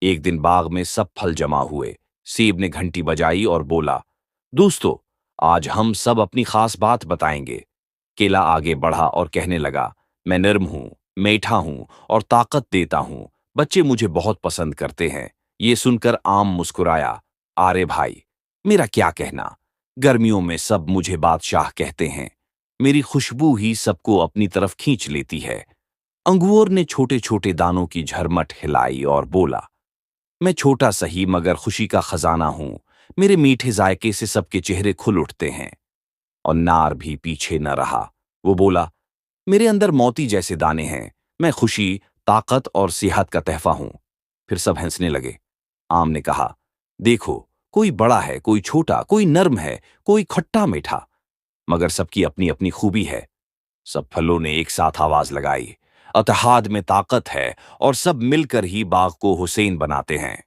एक दिन बाग में सब फल जमा हुए। सेब ने घंटी बजाई और बोला, दोस्तों, आज हम सब अपनी खास बात बताएंगे। केला आगे बढ़ा और कहने लगा, मैं नर्म हूं, मीठा हूं और ताकत देता हूं। बच्चे मुझे बहुत पसंद करते हैं। ये सुनकर आम मुस्कुराया, आरे भाई, मेरा क्या कहना। गर्मियों में सब मुझे बादशाह कहते हैं। मेरी खुशबू ही सबको अपनी तरफ खींच लेती है। अंगूर ने छोटे छोटे दानों की झरमट हिलाई और बोला, मैं छोटा सही मगर खुशी का खजाना हूं। मेरे मीठे जायके से सबके चेहरे खुल उठते हैं। और नार भी पीछे न रहा। वो बोला, मेरे अंदर मोती जैसे दाने हैं। मैं खुशी, ताकत और सेहत का तहफा हूं। फिर सब हंसने लगे। आम ने कहा, देखो, कोई बड़ा है, कोई छोटा, कोई नर्म है, कोई खट्टा मीठा, मगर सबकी अपनी अपनी खूबी है। सब फलों ने एक साथ आवाज लगाई, अतहाद में ताकत है और सब मिलकर ही बाग को हुसैन बनाते हैं।